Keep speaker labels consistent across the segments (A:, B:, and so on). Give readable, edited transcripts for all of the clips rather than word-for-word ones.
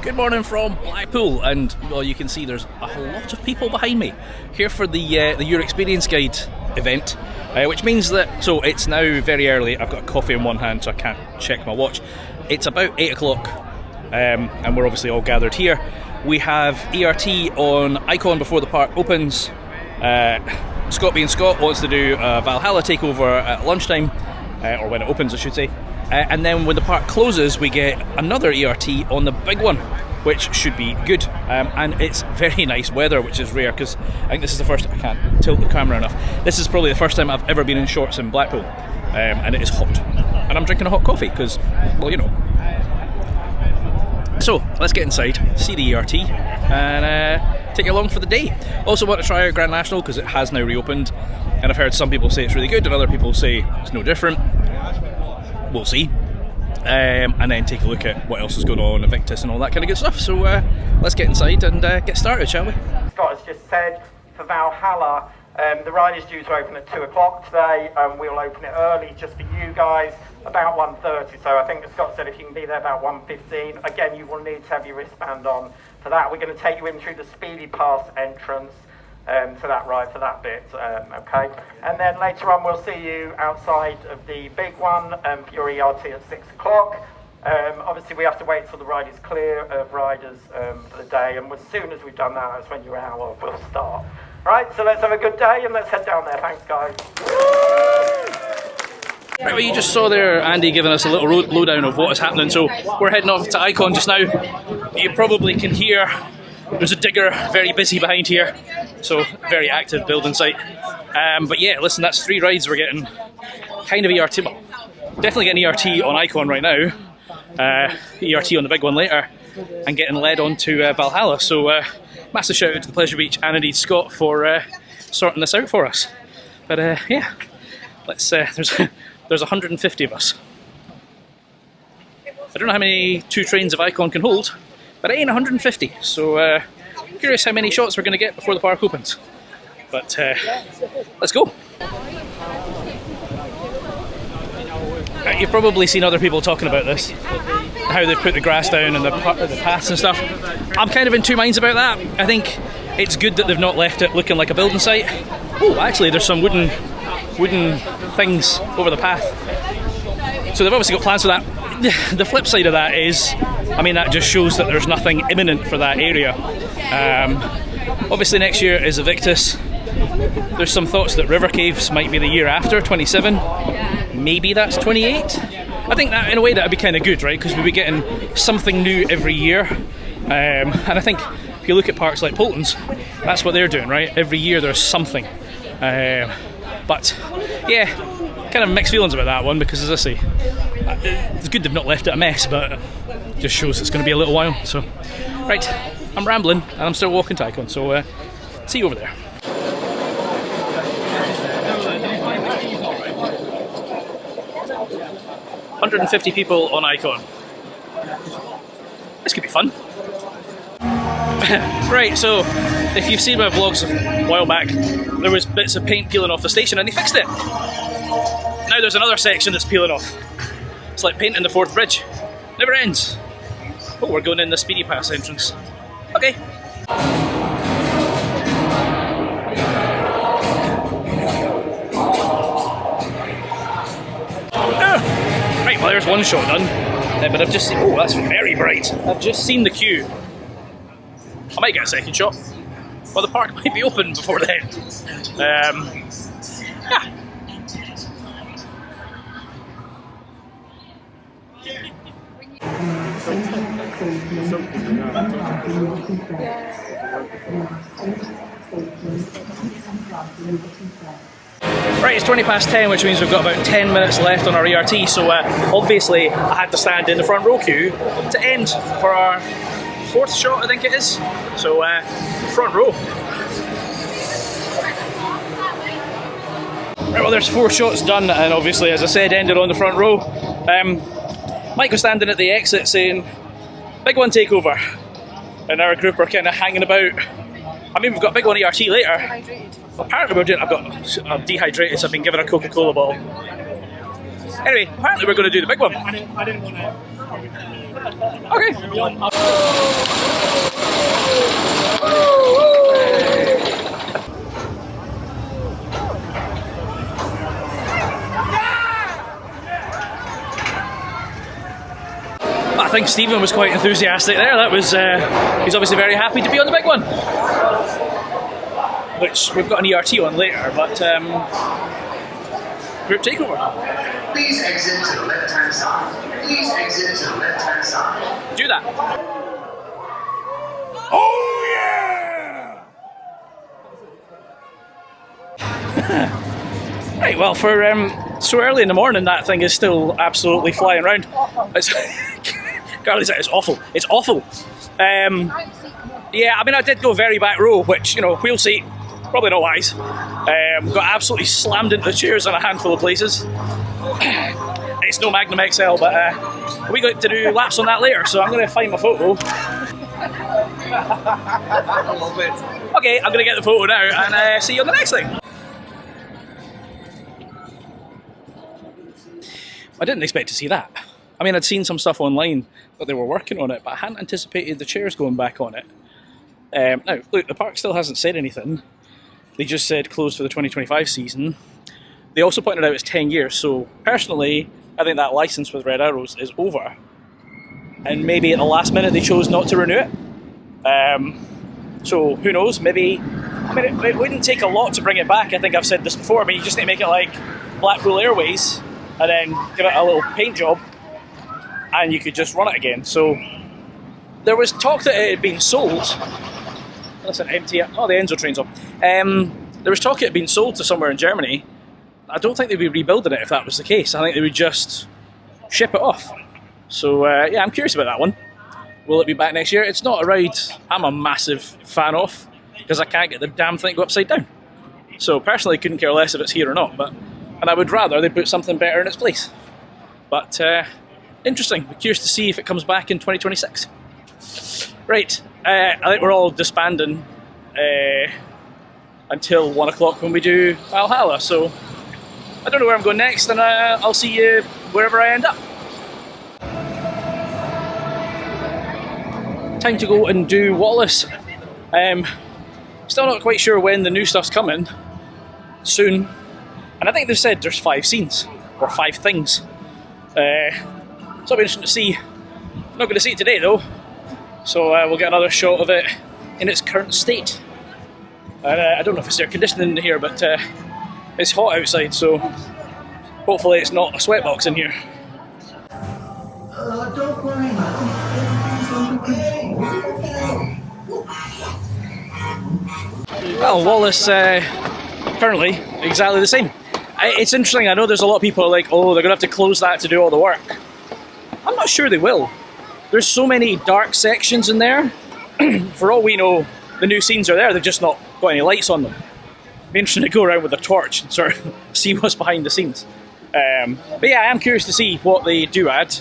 A: Good morning from Blackpool, and well, you can see there's a whole lot of people behind me here for the Your Experience Guide event, which means that, so it's now very early. I've got a coffee in one hand, so I can't check my watch. It's about 8 o'clock, and we're obviously all gathered here. We have ERT on Icon before the park opens. Scott being Scott wants to do a Valhalla takeover at lunchtime, or when it opens, I should say. And then when the park closes, we get another ERT on the big one, which should be good. And it's very nice weather, which is rare, because I think this is the first... I can't tilt the camera enough. This is probably the first time I've ever been in shorts in Blackpool. And it is hot. And I'm drinking a hot coffee, because, well, you know. So, let's get inside, see the ERT, and take you along for the day. Also want to try out Grand National, because it has now reopened. And I've heard some people say it's really good, and other people say it's no different. We'll see. And then take a look at what else is going on, Aviktas and all that kind of good stuff. So let's get inside and get started, shall we?
B: Scott has just said for Valhalla, the ride is due to open at 2 o'clock today, and we'll open it early just for you guys, about 1:30. So I think as Scott said, if you can be there about 1:15, again, you will need to have your wristband on for that. We're going to take you in through the Speedy Pass entrance to that ride for that bit, okay? And then later on we'll see you outside of the big one for your ERT at 6 o'clock. Obviously we have to wait till the ride is clear of riders for the day, and as soon as we've done that, that's when your hour will start. Right, so let's have a good day and let's head down there. Thanks, guys.
A: Right, well, you just saw there Andy giving us a little lowdown of what is happening. So we're heading off to Icon just now. You probably can hear there's a digger very busy behind here, so very active building site. But yeah, listen, that's 3 rides we're getting. Kind of ERT, well, definitely getting ERT on Icon right now, ERT on the big one later, and getting led on to Valhalla. So massive shout out to the Pleasure Beach and indeed Scott for sorting this out for us. But yeah, let's. There's 150 of us. I don't know how many 2 trains of Icon can hold, but it ain't 150, so curious how many shots we're going to get before the park opens. But let's go. You've probably seen other people talking about this, how they've put the grass down and the paths and stuff. I'm kind of in 2 minds about that. I think it's good that they've not left it looking like a building site. Oh, actually there's some wooden things over the path. So they've obviously got plans for that. The flip side of that is, I mean, that just shows that there's nothing imminent for that area. Obviously next year is Aviktas. There's some thoughts that River Caves might be the year after, 27. Maybe that's 28. I think that in a way that would be kind of good, right? Because we'll be getting something new every year. And I think if you look at parks like Polton's, that's what they're doing, right? Every year there's something. But yeah, kind of mixed feelings about that one, because as I say, it's good they've not left it a mess, but it just shows it's going to be a little while. So, right, I'm rambling and I'm still walking to Icon, so see you over there. $150 people on Icon. This could be fun. Right, so if you've seen my vlogs a while back, there was bits of paint peeling off the station and they fixed it. Now there's another section that's peeling off. It's like painting the Forth Bridge. Never ends. Oh, we're going in the Speedy Pass entrance. Okay. Right, well there's one shot done. But I've just seen, oh, that's very bright. I've just seen the queue. I might get a second shot. Well, the park might be open before then. Yeah. Right, it's 10:20, which means we've got about 10 minutes left on our ERT, so obviously I had to stand in the front row queue to end for our 4th shot, I think it is. So, front row. Right, well there's 4 shots done, and obviously, as I said, ended on the front row. Mike was standing at the exit saying, "Big one takeover," and our group are kind of hanging about. I mean, we've got a big one ERT later. Apparently I'm dehydrated, so I've been given a Coca-Cola bottle. Anyway, apparently we're going to do the big one. I didn't want to. Okay. I think Stephen was quite enthusiastic there. That was he's obviously very happy to be on the big one, which we've got an ERT on later. But group takeover.
C: Please exit to the left-hand side. Please exit to the left-hand side.
A: Do that. Oh yeah! Right. Well, for so early in the morning, that thing is still absolutely flying around. Carly's like, it's awful. It's awful. Yeah, I mean, I did go very back row, which, you know, wheel seat, probably not wise. Got absolutely slammed into the chairs on a handful of places. It's no Magnum XL, but we got to do laps on that later, so I'm going to find my photo. Okay, I'm going to get the photo now, and see you on the next thing. I didn't expect to see that. I mean, I'd seen some stuff online that they were working on it, but I hadn't anticipated the chairs going back on it. Now, look, the park still hasn't said anything. They just said closed for the 2025 season. They also pointed out it's 10 years, so personally, I think that license with Red Arrows is over. And maybe at the last minute they chose not to renew it. So who knows, maybe... I mean, it wouldn't take a lot to bring it back. I think I've said this before. I mean, you just need to make it like Blackpool Airways and then give it a little paint job, and you could just run it again. So there was talk that it had been sold. That's an empty... Oh, the Enzo train's on. There was talk it had been sold to somewhere in Germany. I don't think they'd be rebuilding it if that was the case. I think they would just ship it off. So yeah, I'm curious about that one. Will it be back next year? It's not a ride I'm a massive fan of, because I can't get the damn thing to go upside down. So personally, couldn't care less if it's here or not. And I would rather they put something better in its place. But interesting. We're curious to see if it comes back in 2026. Right. I think we're all disbanding until 1 o'clock when we do Valhalla. So I don't know where I'm going next, and I'll see you wherever I end up. Time to go and do Wallace. Still not quite sure when the new stuff's coming. Soon. And I think they've said there's 5 scenes, or 5 things. So it'll be interesting to see. I'm not going to see it today though, so we'll get another shot of it in its current state. And I don't know if it's air conditioning in here, but it's hot outside, so hopefully it's not a sweatbox in here.
C: Don't worry, man.
A: Well, Wallace, currently, exactly the same. It's interesting, I know there's a lot of people who are like, oh, they're going to have to close that to do all the work. I'm not sure they will. There's so many dark sections in there. For all we know, the new scenes are there, they've just not got any lights on them. It'd be interesting to go around with a torch and sort of see what's behind the scenes. But yeah, I am curious to see what they do add.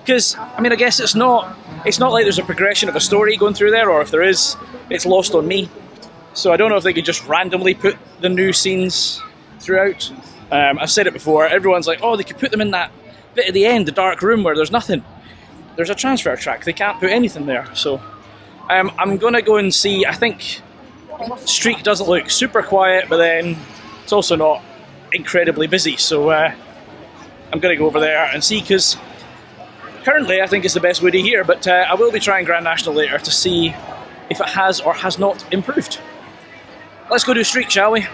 A: Because, I mean, I guess it's not like there's a progression of a story going through there, or if there is, it's lost on me. So I don't know if they could just randomly put the new scenes throughout. I've said it before, everyone's like, oh, they could put them in that bit at the end, the dark room where there's nothing. There's a transfer track, they can't put anything there. So I'm going to go and see. I think Streak doesn't look super quiet, but then it's also not incredibly busy. So I'm going to go over there and see, because currently I think it's the best Woody here, but I will be trying Grand National later to see if it has or has not improved. Let's go do Streak, shall we?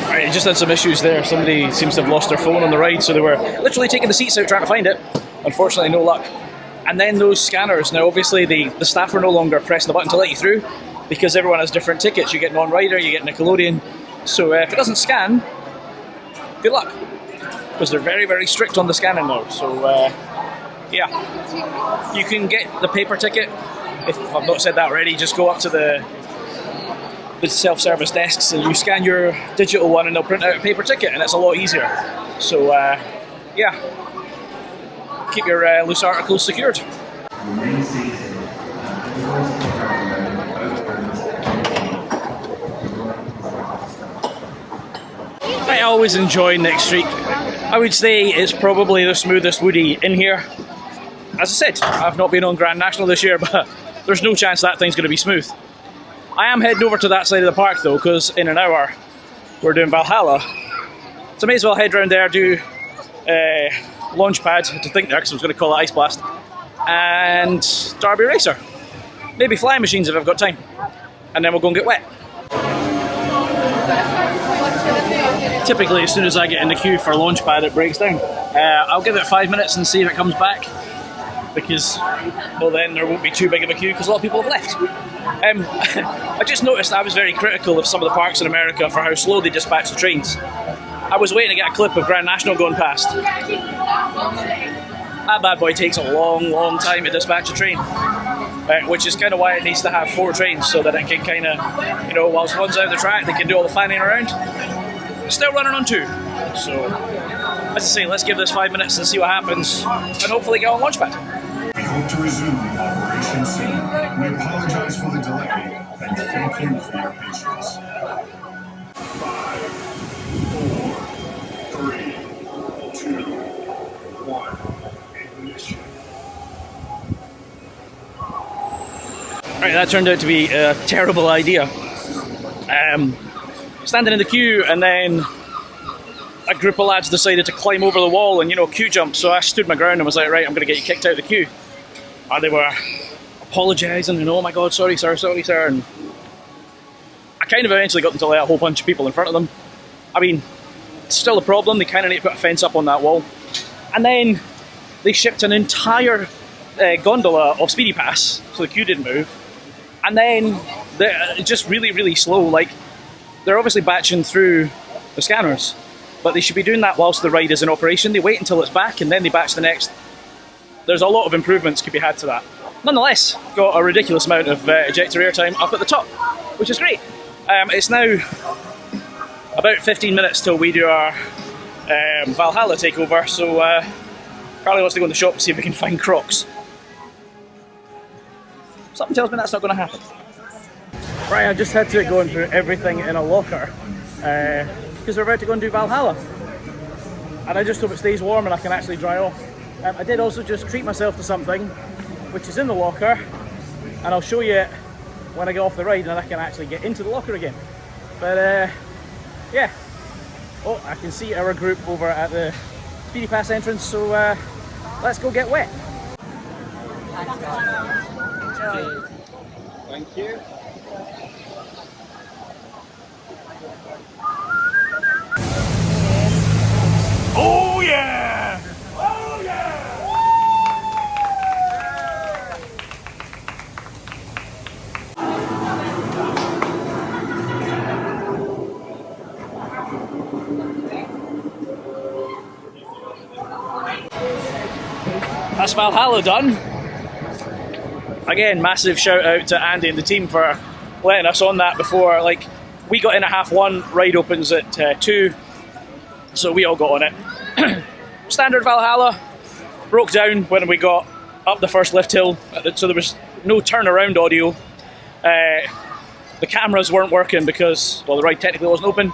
A: Right, it just had some issues there. Somebody seems to have lost their phone on the ride, so they were literally taking the seats out trying to find it. Unfortunately, no luck. And then those scanners, now obviously the staff are no longer pressing the button to let you through, because everyone has different tickets. You get non-rider, you get Nickelodeon. So if it doesn't scan, good luck, because they're very, very strict on the scanning now. So yeah, you can get the paper ticket. If I've not said that already, just go up to the self-service desks and you scan your digital one and they'll print out a paper ticket, and it's a lot easier. So yeah, keep your loose articles secured. I always enjoy Next Streak. I would say it's probably the smoothest woody in here. As I said, I've not been on Grand National this year, but there's no chance that thing's going to be smooth. I am heading over to that side of the park though, because in an hour we're doing Valhalla. So I may as well head round there, do launch pad, to think there, because I was going to call it Ice Blast, and Derby Racer. Maybe flying machines if I've got time. And then we'll go and get wet. Typically, as soon as I get in the queue for launch pad, it breaks down. I'll give it 5 minutes and see if it comes back, because, well, then there won't be too big of a queue because a lot of people have left. I just noticed I was very critical of some of the parks in America for how slow they dispatch the trains. I was waiting to get a clip of Grand National going past. That bad boy takes a long, long time to dispatch a train, which is kind of why it needs to have 4 trains, so that it can kind of, you know, whilst one's out the track, they can do all the fanning around. Still running on 2. So, as I say, let's give this 5 minutes and see what happens, and hopefully get on launchpad.
D: We hope to resume operation soon. We apologize for the delay, and thank you for your patience. 5, 4, 3, 2, 1, ignition.
A: Right, that turned out to be a terrible idea. Standing in the queue, and then a group of lads decided to climb over the wall and, you know, queue jump. So I stood my ground and was like, right, I'm going to get you kicked out of the queue. And they were apologising and, oh my god, sorry sir. And I kind of eventually got them to let a whole bunch of people in front of them. I mean, it's still a problem. They kind of need to put a fence up on that wall. And then they shipped an entire gondola of Speedy Pass, so the queue didn't move. And then they're just really, really slow. Like, they're obviously batching through the scanners, but they should be doing that whilst the ride is in operation. They wait until it's back and then they batch the next. There's a lot of improvements could be had to that. Nonetheless, got a ridiculous amount of ejector airtime up at the top, which is great. It's now about 15 minutes till we do our Valhalla takeover, so Carly wants to go in the shop to see if we can find Crocs. Something tells me that's not going to happen. Right, I just had to go and put everything in a locker because we're about to go and do Valhalla. And I just hope it stays warm and I can actually dry off. I did also just treat myself to something which is in the locker, and I'll show you it when I get off the ride and I can actually get into the locker again. But yeah. Oh, I can see our group over at the Speedy Pass entrance, so let's go get wet. Thank you. Oh yeah! Oh yeah! That's Valhalla done. Again, massive shout out to Andy and the team for letting us on that before. Like, we got in at 1:30, ride opens at 2, so we all got on it. Standard Valhalla, broke down when we got up the first lift hill, so there was no turnaround audio. The cameras weren't working because, well, the ride technically wasn't open.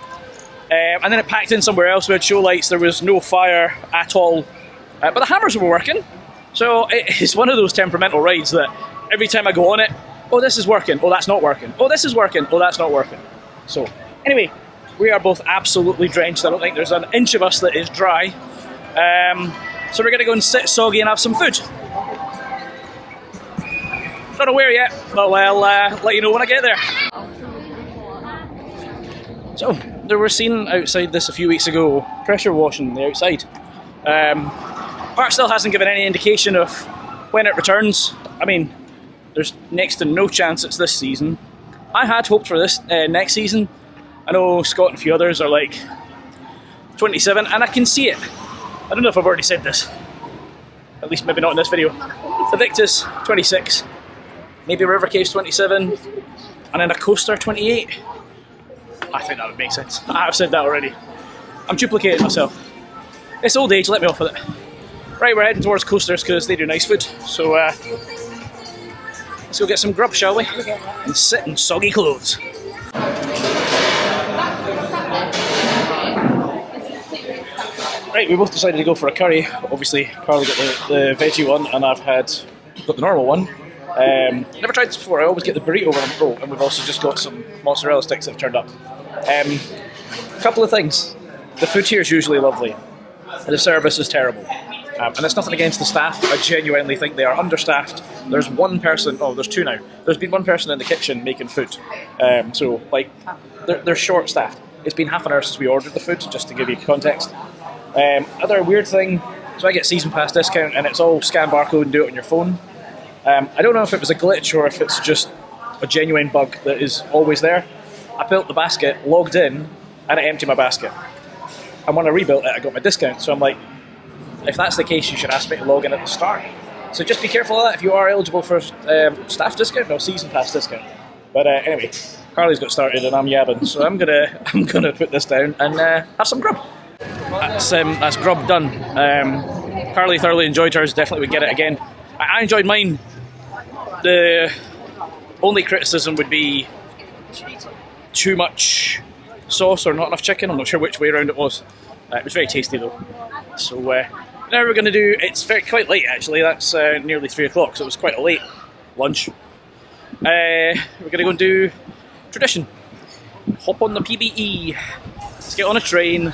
A: And then it packed in somewhere else. We had show lights, there was no fire at all, but the hammers were working. So it's one of those temperamental rides that every time I go on it, oh, this is working, oh, that's not working, oh, this is working, oh, that's not working. So anyway, we are both absolutely drenched. I don't think there's an inch of us that is dry. So we're going to go and sit soggy and have some food. Not aware yet, but I'll let you know when I get there. So, there were seen outside this a few weeks ago, pressure washing the outside. Park still hasn't given any indication of when it returns. I mean, there's next to no chance it's this season. I had hoped for this next season. I know Scott and a few others are like 27, and I can see it. I don't know if I've already said this. At least maybe not in this video. Aviktas, 26. Maybe River Cave's 27. And then a coaster, 28. I think that would make sense. I have said that already. I'm duplicating myself. It's old age, let me off with it. Right, we're heading towards coasters because they do nice food. So let's go get some grub, shall we? And sit in soggy clothes. Right, we both decided to go for a curry. Obviously, Carly got the veggie one, and I've got the normal one. Never tried this before. I always get the burrito when I'm broke, and we've also just got some mozzarella sticks that have turned up. A couple of things. The food here is usually lovely. The service is terrible. And it's nothing against the staff. I genuinely think they are understaffed. There's one person, there's two now. There's been one person in the kitchen making food. So, like, they're short-staffed. It's been half an hour since we ordered the food, just to give you context. Other weird thing, so I get season pass discount, and it's all scan barcode and do it on your phone. I don't know if it was a glitch or if it's just a genuine bug that is always there. I built the basket, logged in, and it emptied my basket. And when I rebuilt it, I got my discount. So I'm like, if that's the case, you should ask me to log in at the start. So just be careful of that if you are eligible for staff discount, no, season pass discount. But anyway, Carly's got started and I'm yabbing, so I'm gonna put this down and have some grub. That's grub done. Carly thoroughly enjoyed hers, definitely would get it again. I enjoyed mine. The only criticism would be too much sauce or not enough chicken. I'm not sure which way around it was. It was very tasty though. So now we're going to do, it's quite late actually, that's nearly 3 o'clock, so it was quite a late lunch. We're going to go and do tradition. Hop on the PBE, let's get on a train,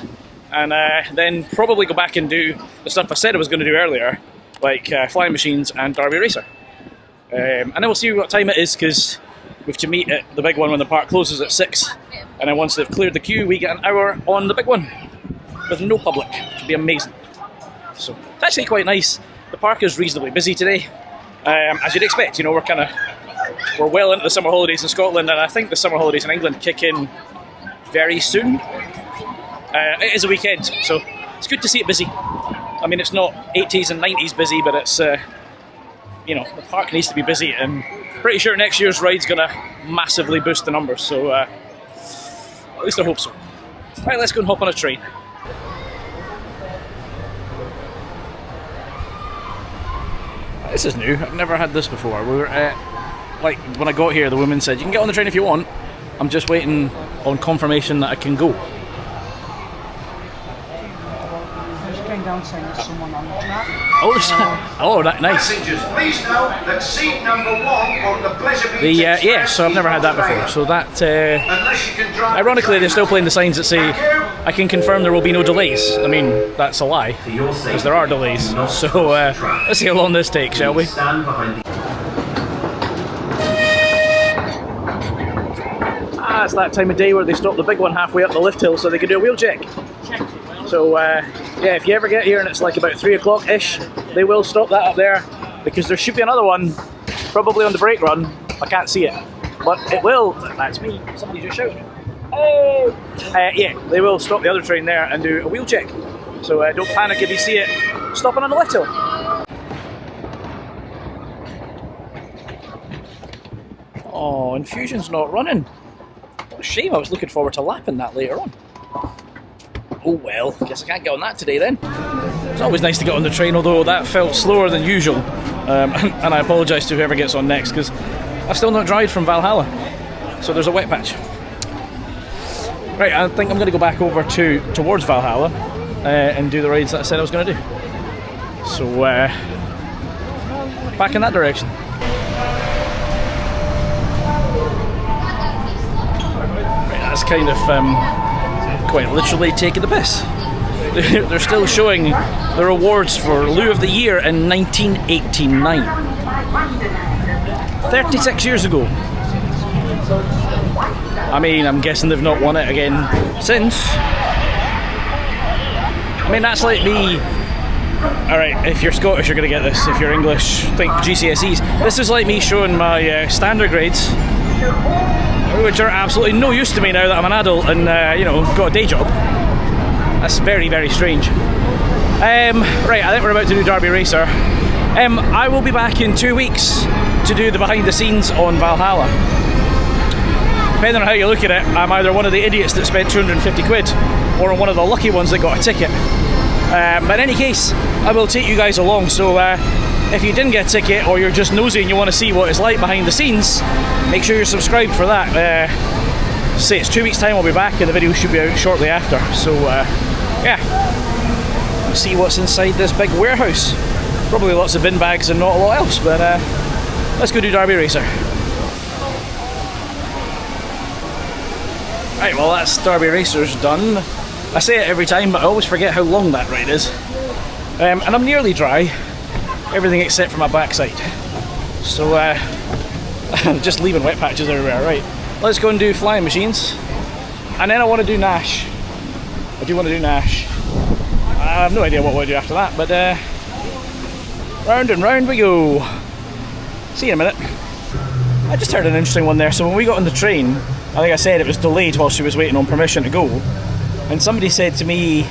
A: and then probably go back and do the stuff I said I was going to do earlier, like flying machines and Derby Racer. And then we'll see what time it is, because we have to meet at the big one when the park closes at 6, and then once they've cleared the queue we get an hour on the big one with no public. It should be amazing. So it's actually quite nice. The park is reasonably busy today, as you'd expect. You know, we're well into the summer holidays in Scotland, and I think the summer holidays in England kick in very soon. It is a weekend, so it's good to see it busy. I mean, it's not 80s and 90s busy, but it's you know, the park needs to be busy, and pretty sure next year's ride's going to massively boost the numbers. So at least I hope so. Right, let's go and hop on a train. This is new. I've never had this before. We were like, when I got here, the woman said, you can get on the train if you want. I'm just waiting on confirmation that I can go.
E: Just came down saying there's someone on the track.
A: Nice.
C: Passengers, please note that seat number 1 on the Pleasure Beach
A: Yeah, so I've never had that before. So that,
C: unless you can drive
A: ironically, they're still playing the signs that say, I can confirm there will be no delays. I mean, that's a lie, because there are delays. So let's see how long this takes, shall we? It's that time of day where they stop the big one halfway up the lift hill so they can do a wheel check. So yeah, if you ever get here and it's like about 3 o'clock-ish, they will stop that up there, because there should be another one, probably on the brake run. I can't see it, but it will. That's me. Somebody just shouted. Hey! Yeah, they will stop the other train there and do a wheel check. So don't panic if you see it stopping on the lift hill. Oh, Infusion's not running. What a shame, I was looking forward to lapping that later on. Oh well, guess I can't get on that today then. It's always nice to get on the train, although that felt slower than usual. And I apologise to whoever gets on next, because I've still not dried from Valhalla. So there's a wet patch. Right, I think I'm going to go back over towards Valhalla and do the rides that I said I was going to do. So, back in that direction. Right, that's kind of quite literally taking the piss. They're still showing the rewards for Loo of the Year in 1989. 36 years ago. I mean, I'm guessing they've not won it again since. I mean, that's like me. Alright, if you're Scottish, you're going to get this. If you're English, think GCSEs. This is like me showing my standard grades, which are absolutely no use to me now that I'm an adult and, you know, got a day job. That's very, very strange. Right, I think we're about to do Derby Racer. I will be back in 2 weeks to do the behind the scenes on Valhalla. Depending on how you look at it, I'm either one of the idiots that spent 250 quid or one of the lucky ones that got a ticket. But in any case, I will take you guys along, so if you didn't get a ticket or you're just nosy and you want to see what it's like behind the scenes, make sure you're subscribed for that. Say it's 2 weeks time I'll be back and the video should be out shortly after, so yeah. see what's inside this big warehouse. Probably lots of bin bags and not a lot else, but let's go do Derby Racer. Right, well that's Derby Racer's done. I say it every time, but I always forget how long that ride is. And I'm nearly dry, everything except for my backside. So I'm just leaving wet patches everywhere. Right, let's go and do flying machines. And then I want to do Nash. I do want to do Nash. I have no idea what we'll do after that, but round and round we go. See you in a minute. I just heard an interesting one there. So when we got on the train, I think I said it was delayed while she was waiting on permission to go. And somebody said to me,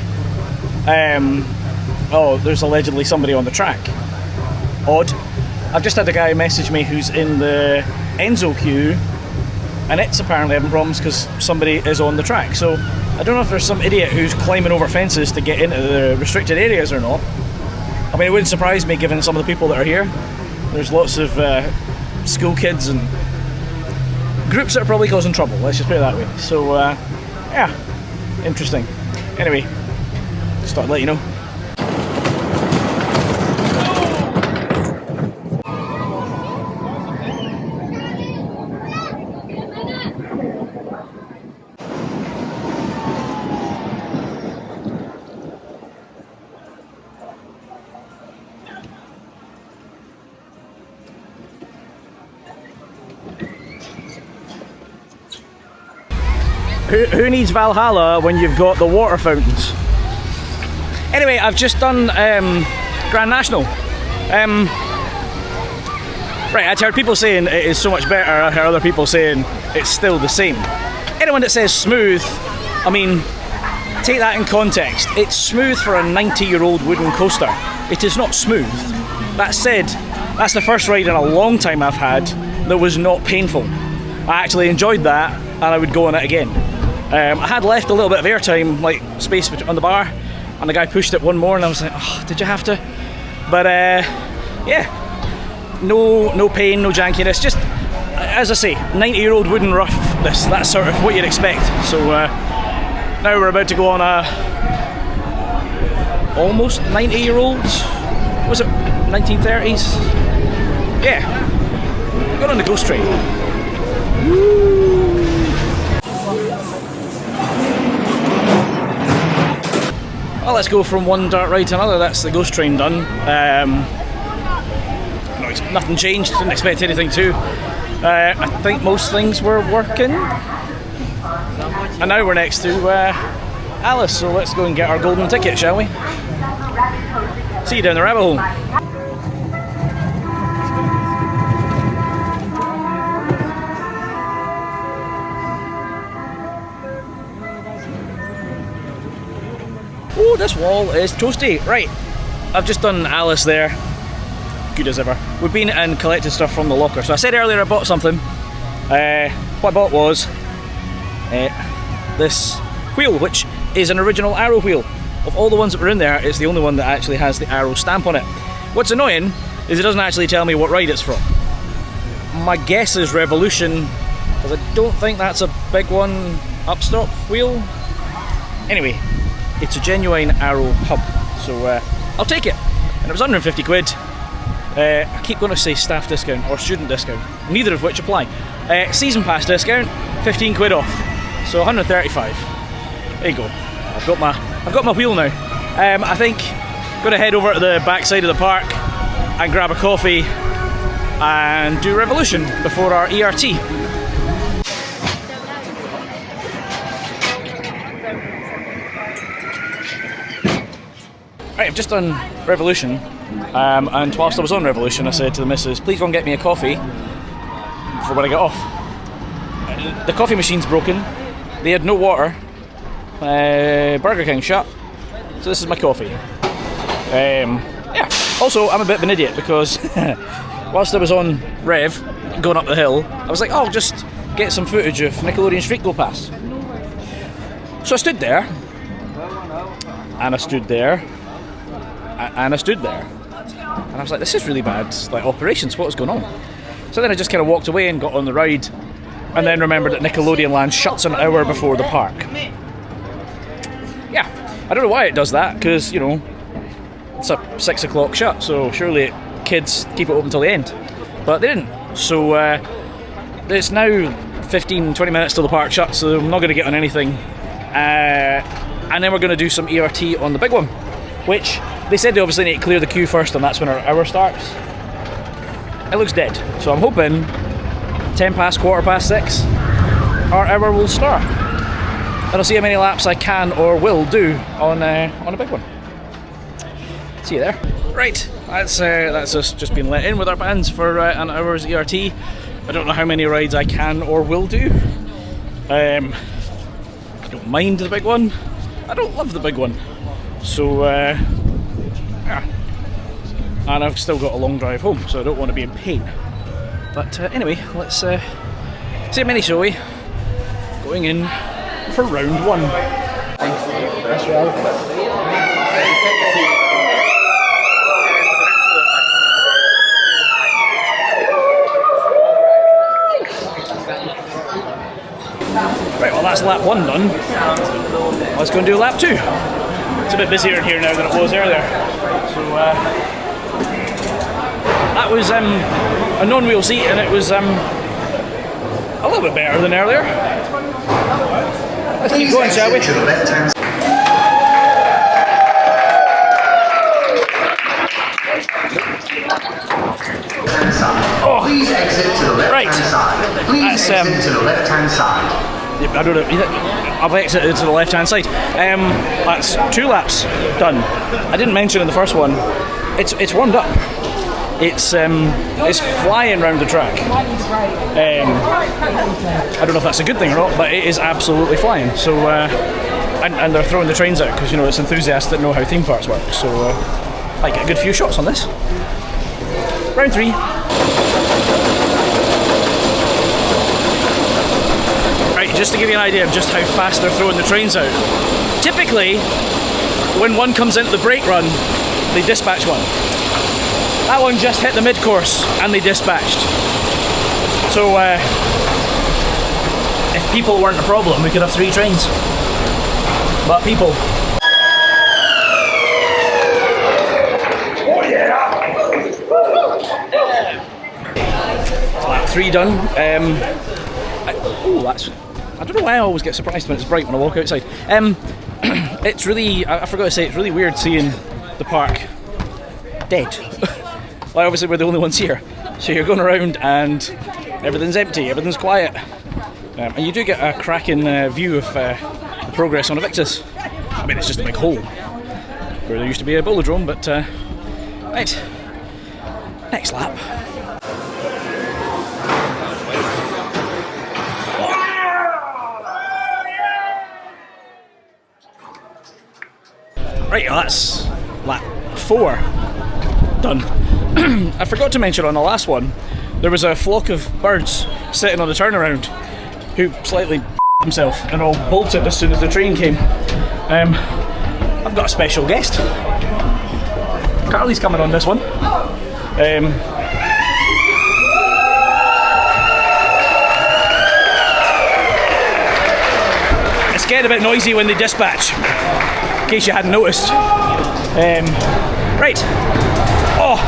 A: oh, there's allegedly somebody on the track. Odd. I've just had a guy message me who's in the Enzo queue, and it's apparently having problems because somebody is on the track. So I don't know if there's some idiot who's climbing over fences to get into the restricted areas or not. I mean, it wouldn't surprise me given some of the people that are here. There's lots of school kids and groups that are probably causing trouble, let's just put it that way. So, yeah, interesting. Anyway, just thought I'd let you know. Who needs Valhalla when you've got the water fountains? Anyway, I've just done Grand National. Right, I'd heard people saying it is so much better. I heard other people saying it's still the same. Anyone that says smooth, I mean, take that in context. It's smooth for a 90-year-old wooden coaster. It is not smooth. That said, that's the first ride in a long time I've had that was not painful. I actually enjoyed that, and I would go on it again. I had left a little bit of airtime, like space on the bar, and the guy pushed it one more, and I was like, oh, did you have to? But yeah, no pain, no jankiness, just, as I say, 90-year-old wooden roughness, that's sort of what you'd expect. So now we're about to go on a almost 90-year-old, was it 1930s? Yeah, got on the ghost train. Woo! Well, let's go from one dirt ride to another. That's the ghost train done. Nothing changed, didn't expect anything to. I think most things were working. And now we're next to Alice, so let's go and get our golden ticket, shall we? See you down the rabbit hole. Oh, this wall is toasty. Right, I've just done Alice there. Good as ever. We've been and collected stuff from the locker. So I said earlier I bought something. What I bought was this wheel, which is an original Arrow wheel. Of all the ones that were in there, it's the only one that actually has the Arrow stamp on it. What's annoying is it doesn't actually tell me what ride it's from. My guess is Revolution, because I don't think that's a big one upstop wheel. Anyway, it's a genuine Arrow hub, so I'll take it. And it was 150 quid. I keep going to say staff discount or student discount, neither of which apply. Season pass discount, 15 quid off, so 135. There you go. I've got my wheel now. I think I'm going to head over to the back side of the park and grab a coffee and do Revolution before our ERT. Right, I've just done Revolution, and whilst I was on Revolution I said to the missus, please go and get me a coffee for when I get off. The coffee machine's broken, they had no water, Burger King shut, so this is my coffee. Yeah, also I'm a bit of an idiot because whilst I was on Rev, going up the hill, I was like, oh, I'll just get some footage of Nickelodeon Street Go Past. So I stood there, and I stood there, and I stood there, and I was like, this is really bad, like, operations, what was going on? So then I just kind of walked away and got on the ride, and then remembered that Nickelodeon Land shuts an hour before the park. Yeah, I don't know why it does that, because, you know, it's a 6 o'clock shut, so surely kids keep it open till the end. But they didn't. So it's now 15-20 minutes till the park shuts, so I'm not going to get on anything. And then we're going to do some ERT on the big one, which they said they obviously need to clear the queue first, and that's when our hour starts. It looks dead, so I'm hoping 10 past, 6, our hour will start. And I'll see how many laps I can or will do on a big one. See you there. Right, that's us just been let in with our bands for an hour's ERT. I don't know how many rides I can or will do. I don't mind the big one. I don't love the big one. So, yeah. And I've still got a long drive home, so I don't want to be in pain. But anyway, let's see how many shall we? Going in for round 1. That's right. Right, well that's lap 1 done. Let's go and do lap 2. It's a bit busier in here now than it was earlier. So that was a non-wheel seat, and it was a little bit better than earlier. Let's keep going, shall we? Oh,
C: please exit to the left-hand side. Please exit to the left-hand side.
A: I don't know. I've exited to the left-hand side. That's 2 laps done. I didn't mention in the first one. It's warmed up. It's flying around the track. I don't know if that's a good thing or not, but it is absolutely flying. So, and they're throwing the trains out because it's enthusiasts that know how theme parks work. So, I get a good few shots on this. Round 3. Right, just to give you an idea of just how fast they're throwing the trains out. Typically, when one comes into the brake run, they dispatch one. That one just hit the mid-course and they dispatched. So if people weren't a problem, we could have 3 trains. But people. Oh yeah! Lap 3 done. I don't know why I always get surprised when it's bright when I walk outside. It's really, I forgot to say, it's really weird seeing the park dead. Well, obviously we're the only ones here. So you're going around and everything's empty, everything's quiet. And you do get a cracking view of the progress on Aviktas. I mean, it's just a big hole where there used to be a bowlodrome, but right, next lap. Right, well, that's lap 4 done. I forgot to mention on the last one, there was a flock of birds sitting on the turnaround who slightly himself and all bolted as soon as the train came. I've got a special guest. Carly's coming on this one. It's getting a bit noisy when they dispatch, in case you hadn't noticed. Right. Oh,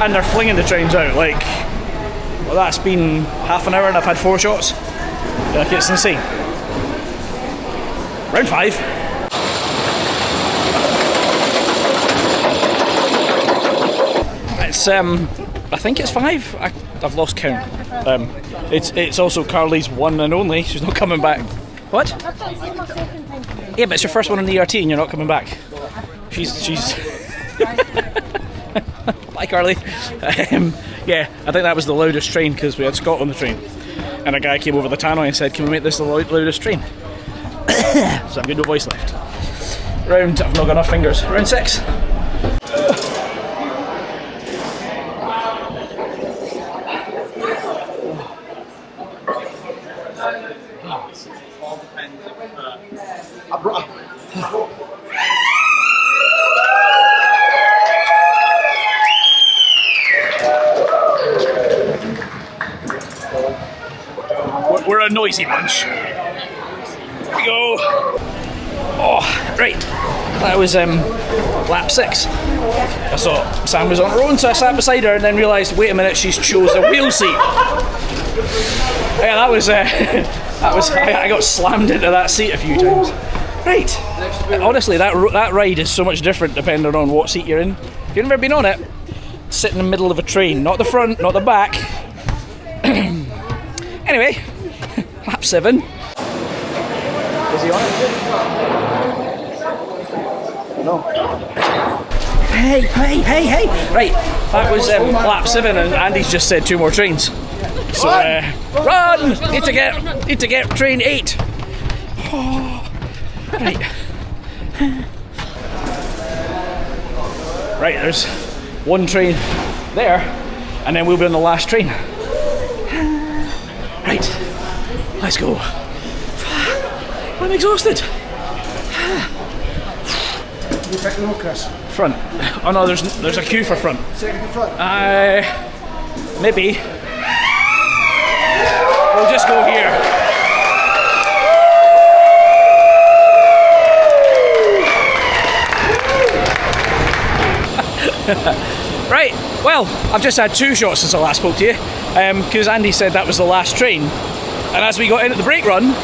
A: and they're flinging the trains out. Like, well, that's been half an hour and I've had 4 shots. Like, it's insane. Round 5. It's I think it's 5. I've lost count. It's also Carly's one and only. She's not coming back. What? Yeah, but it's your first one on the ERT and you're not coming back. She's Bye, Carly. Yeah, I think that was the loudest train because we had Scott on the train, and a guy came over the tannoy and said, "Can we make this the loudest train?" So I've got no voice left. Round, I've not got enough fingers. Round 6. We're a noisy bunch. Here we go. Oh, right. That was lap 6. I saw Sam was on her own, so I sat beside her and then realised, wait a minute, she's chose a wheel seat. Yeah, that was I got slammed into that seat a few times. Right. Honestly, that ride is so much different depending on what seat you're in. If you've never been on it, sit in the middle of a train, not the front, not the back. Anyway, lap 7. Is he on it? No. Hey! Right, that was lap 7, and Andy's just said 2 more trains. So run! Need to get train 8. Oh, right. Right, there's 1 train there, and then we'll be on the last train. Right, let's go. I'm exhausted.
F: You pick the Chris?
A: Front. Oh no, there's a queue for front.
F: Second to front?
A: Maybe. We'll just go here. Right, well, I've just had 2 shots since I last spoke to you, because Andy said that was the last train. And as we got in at the brake run,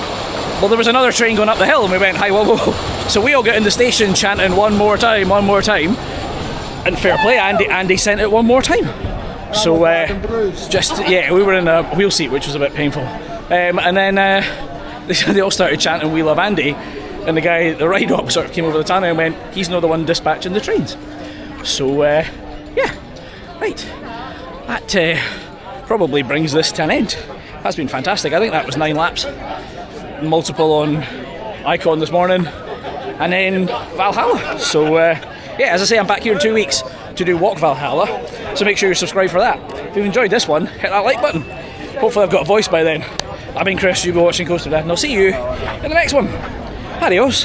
A: well, there was another train going up the hill, and we went, hi, whoa, whoa. So we all got in the station chanting one more time. And fair play, Andy sent it one more time. So we were in a wheel seat, which was a bit painful. And then they all started chanting, we love Andy. And the guy, the ride op, sort of came over the tunnel and went, he's not the one dispatching the trains. So, yeah, right. That probably brings this to an end. That's been fantastic. I think that was 9 laps. Multiple on Icon this morning. And then Valhalla. So, yeah, as I say, I'm back here in 2 weeks to do Walk Valhalla. So make sure you're subscribed for that. If you've enjoyed this one, hit that like button. Hopefully I've got a voice by then. I've been Chris, you've been watching Coaster Dad, and I'll see you in the next one. Adios.